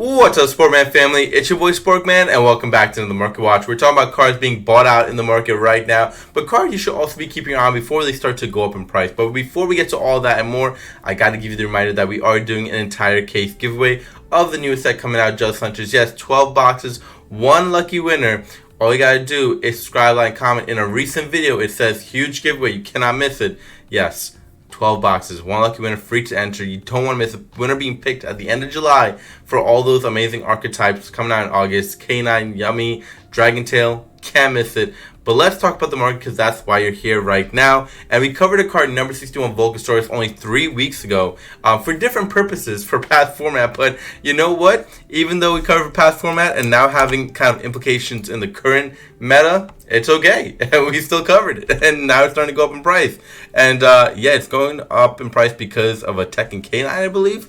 What's up, Sparkman family? It's your boy Sparkman, and welcome back to the Market Watch. We're talking about cards being bought out in the market right now, but cards you should also be keeping your eye on before they start to go up in price. But before we get to all that and more, I got to give you the reminder that we are doing an entire case giveaway of the newest set coming out, Just Hunters. Yes, 12 boxes, one lucky winner. All you got to do is subscribe, like, comment. In a recent video, it says huge giveaway. You cannot miss it. Yes. 12 boxes, one lucky winner, free to enter. You don't want to miss a winner being picked at the end of July for all those amazing archetypes coming out in August. K9, Yummy, Dragon Tail, can't miss it. But let's talk about the market because that's why you're here right now. And we covered a card number 61 Volcasaurus only 3 weeks ago for different purposes for past format. But you know what? Even though we covered past format and now having kind of implications in the current meta, it's okay. We still covered it. And now it's starting to go up in price. And yeah, it's going up in price because of a Tekken K9, I believe.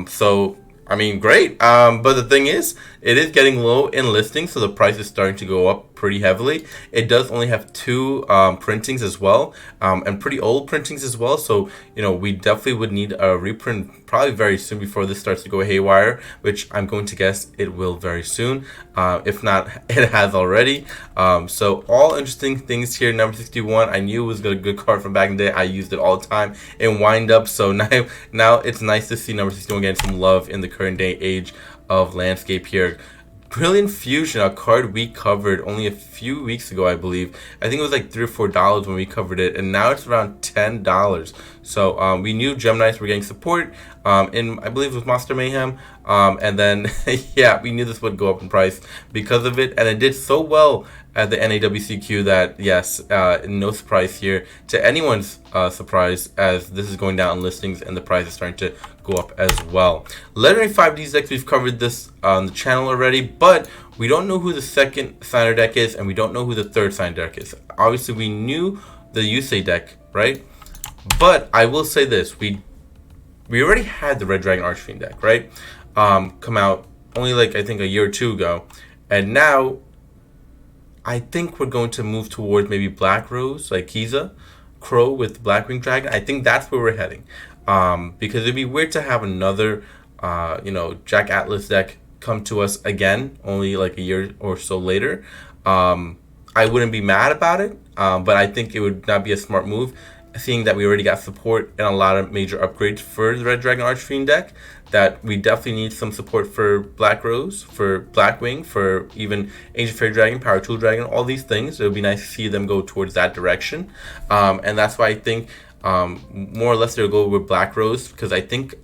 So I mean, great. But the thing is, it is getting low in listing, so the price is starting to go up pretty heavily. It does only have 2 printings as well, and pretty old printings as well. So, you know, we definitely would need a reprint probably very soon before this starts to go haywire, which I'm going to guess it will very soon. If not, it has already. So all interesting things here. Number 61, I knew it was a good card from back in the day. I used it all the time in wind-up. So now it's nice to see number 61 getting some love in the current day age of landscape here. Brilliant Fusion, a card we covered only a few weeks ago, I believe. I think it was like $3 or $4 when we covered it, and now it's around $10. So we knew Geminis were getting support in, I believe it was Monster Mayhem, and then yeah, we knew this would go up in price because of it, and it did so well at the NAWCQ that yes, no surprise here to anyone's surprise, as this is going down in listings and the price is starting to go up as well. Legendary 5D decks, we've covered this on the channel already, but we don't know who the second signer deck is, and we don't know who the third signer deck is. Obviously, we knew the Yusei deck, right? But I will say this: we already had the Red Dragon Archfiend deck, right? Come out only like I think a year or 2 ago, and now I think we're going to move towards maybe Black Rose, like Kiza, Crow with Blackwing Dragon. I think that's where we're heading. Because it'd be weird to have another, Jack Atlas deck come to us again, only like a year or so later. I wouldn't be mad about it, but I think it would not be a smart move, seeing that we already got support and a lot of major upgrades for the Red Dragon Archfiend deck, that we definitely need some support for Black Rose, for Blackwing, for even Ancient Fairy Dragon, Power Tool Dragon, all these things. It would be nice to see them go towards that direction. And that's why I think more or less they'll go with Black Rose, because I think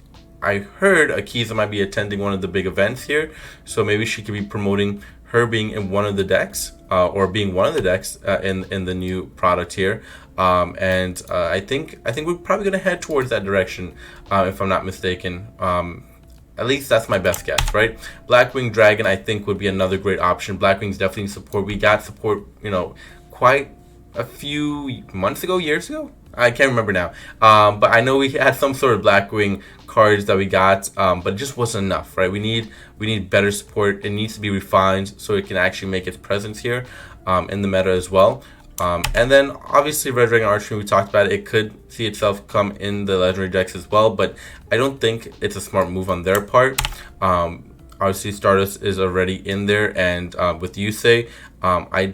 I heard Akiza might be attending one of the big events here, so maybe she could be promoting her being in one of the decks, or being one of the decks in the new product here. I think we're probably gonna head towards that direction, if I'm not mistaken. At least that's my best guess, right? Blackwing Dragon, I think, would be another great option. Blackwing's definitely support. We got support, quite a few months ago, years ago. I can't remember now. But I know we had some sort of Blackwing cards that we got, but it just wasn't enough, right? We need better support. It needs to be refined so it can actually make its presence here in the meta as well. And then obviously Red Dragon Archery, we talked about it. It could see itself come in the legendary decks as well, but I don't think it's a smart move on their part. Obviously Stardust is already in there, and with Yusei, I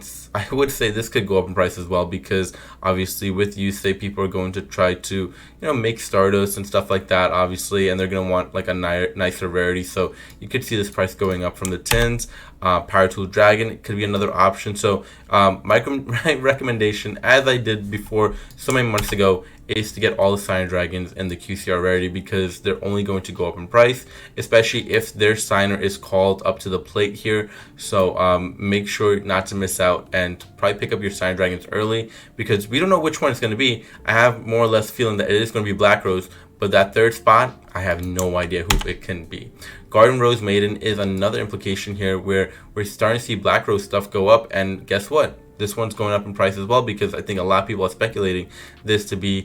would say this could go up in price as well, because obviously with Yusei, people are going to try to make Stardust and stuff like that, obviously, and they're going to want like a nicer rarity, so you could see this price going up from the 10s. Power Tool Dragon could be another option. So my recommendation, as I did before so many months ago, is to get all the signer dragons in the QCR rarity, because they're only going to go up in price, especially if their signer is called up to the plate here. So make sure not to miss out and probably pick up your signer dragons early, because we don't know which one it's going to be. I have more or less feeling that it is going to be Black Rose, but that third spot, I have no idea who it can be. Garden Rose Maiden is another implication here, where we're starting to see Black Rose stuff go up, and guess what? This one's going up in price as well, because I think a lot of people are speculating this to be,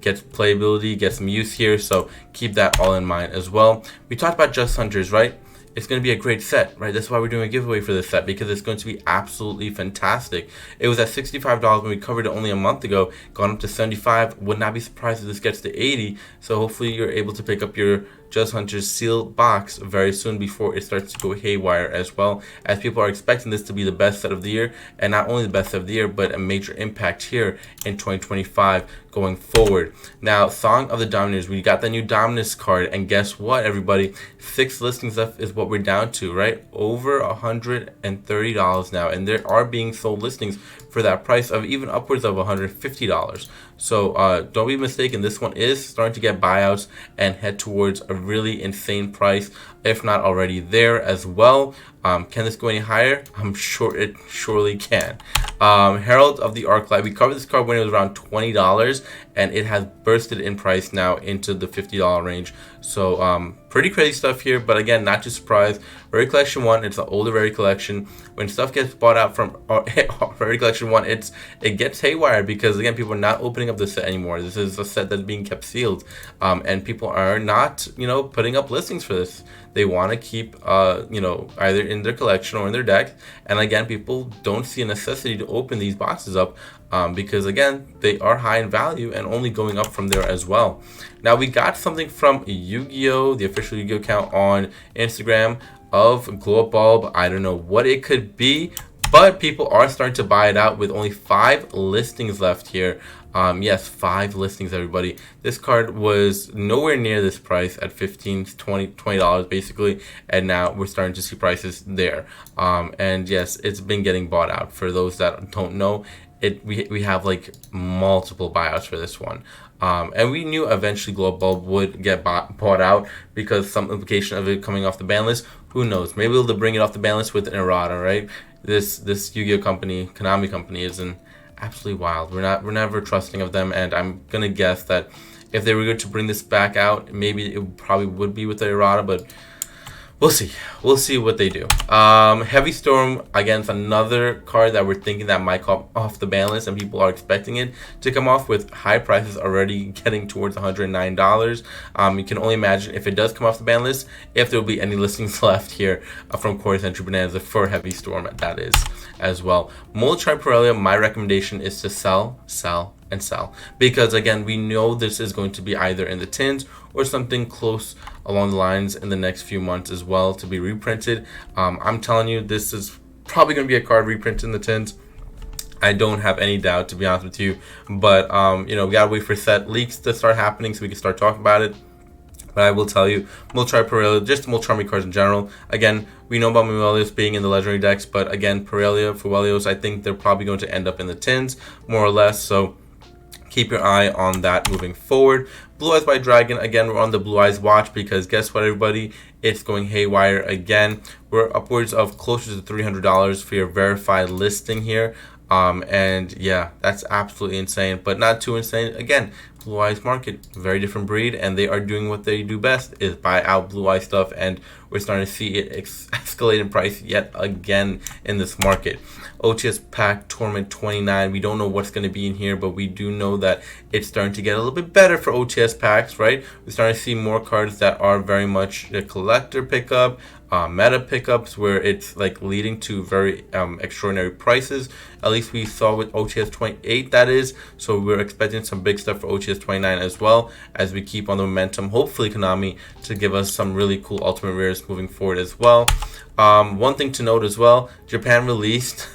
gets playability, get some use here, so keep that all in mind as well. We talked about Just Hunters, right? it's going to be a great set, right? That's why we're doing a giveaway for this set, because it's going to be absolutely fantastic. It was at $65 when we covered it only a month ago, gone up to $75. Would not be surprised if this gets to $80. So hopefully you're able to pick up your Just Hunters sealed box very soon before it starts to go haywire, as well as people are expecting this to be the best set of the year, and not only the best set of the year, but a major impact here in 2025 going forward. Now, Song of the Dominators, we got the new Dominus card, and guess what, everybody? 6 listings left is what we're down to, right? Over $130 now, and there are being sold listings for that price of even upwards of $150. So don't be mistaken, this one is starting to get buyouts and head towards a really insane price, if not already there as well. Can this go any higher? I'm sure it surely can. Herald of the Arclight, we covered this card when it was around $20, and it has bursted in price now into the $50 range. So pretty crazy stuff here, but again, not too surprised. Rare Collection 1, it's an older Rare Collection. When stuff gets bought out from Rare Collection 1, it gets haywire, because again, people are not opening up the set anymore. This is a set that's being kept sealed, and people are not, putting up listings for this. They want to keep, either in their collection or in their deck. And again, people don't see a necessity to open these boxes up, because again, they are high in value and only going up from there as well. Now, we got something from Yu-Gi-Oh, the official Yu-Gi-Oh account on Instagram, of Glow Up Bulb. I don't know what it could be, but people are starting to buy it out with only 5 listings left here. Yes, 5 listings, everybody. This card was nowhere near this price at $15, $20 basically, and now we're starting to see prices there. And yes, it's been getting bought out. For those that don't know, we have like multiple buyouts for this one. And we knew eventually Glow Up Bulb would get bought out, because some implication of it coming off the ban list. Who knows? Maybe they'll bring it off the ban list with an errata, right? This Yu-Gi-Oh company, Konami company, is absolutely wild. We're never trusting of them, and I'm gonna guess that if they were going to bring this back out, maybe it probably would be with the errata, but we'll see. We'll see what they do. Heavy Storm, again, it's another card that we're thinking that might come off the ban list, and people are expecting it to come off with high prices already getting towards $109. You can only imagine if it does come off the ban list, if there will be any listings left here from Core Century Bonanza for Heavy Storm, that is, as well. Molotri Parelia, my recommendation is to sell, and sell, because again, we know this is going to be either in the tins or something close along the lines in the next few months as well to be reprinted. I'm telling you, this is probably going to be a card reprinted in the tins. I don't have any doubt, to be honest with you, but we gotta wait for set leaks to start happening so we can start talking about it. But I will tell you, Molotri Parelia, just Molotri cards in general. Again, we know about Muelios being in the legendary decks, but again, Parelia, Fuelios, I think they're probably going to end up in the tins, more or less. So keep your eye on that moving forward. Blue Eyes by Dragon, again, we're on the Blue Eyes watch, because guess what, everybody? It's going haywire again. We're upwards of closer to $300 for your verified listing here. And yeah, that's absolutely insane, but not too insane. Again, Blue Eyes market, very different breed, and they are doing what they do best, is buy out Blue Eye stuff, and we're starting to see it escalate in price yet again in this market. OTS Pack Tournament 29, we don't know what's going to be in here, but we do know that it's starting to get a little bit better for OTS packs, right? We're starting to see more cards that are very much a collector pickup, meta pickups, where it's like leading to very extraordinary prices. At least we saw with OTS 28, that is. So we're expecting some big stuff for OTS 29 as well, as we keep on the momentum, hopefully Konami, to give us some really cool ultimate rares moving forward as well. One thing to note as well, Japan released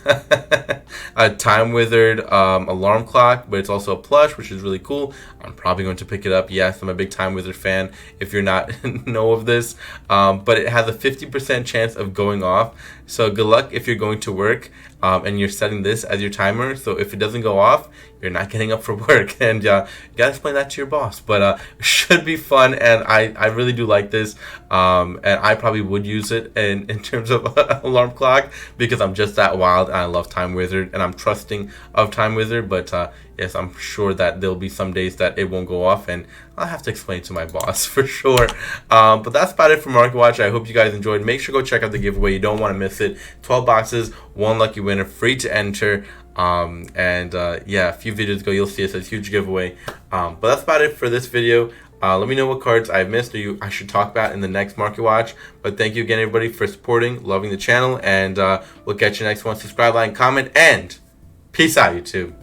a time withered alarm clock, but it's also a plush, which is really cool. I'm probably going to pick it up. Yes, I'm a big time wizard fan, if you're not know of this, but it has a 50% chance of going off. So good luck if you're going to work and you're setting this as your timer. So if it doesn't go off, you're not getting up for work, and you gotta explain that to your boss. But should be fun, and I really do like this, and I probably would use it in terms of alarm clock, because I'm just that wild and I love Time Wizard, and I'm trusting of Time Wizard. But yes, I'm sure that there'll be some days that it won't go off, and I'll have to explain to my boss for sure. But that's about it for Market Watch. I hope you guys enjoyed. Make sure to go check out the giveaway. You don't want to miss it. 12 boxes, 1 lucky winner, free to enter. Yeah, a few videos ago, you'll see it says huge giveaway. But that's about it for this video. Let me know what cards I've missed or I should talk about in the next Market Watch. But thank you again, everybody, for supporting, loving the channel, and we'll catch you next one. Subscribe, like, comment, and peace out, YouTube.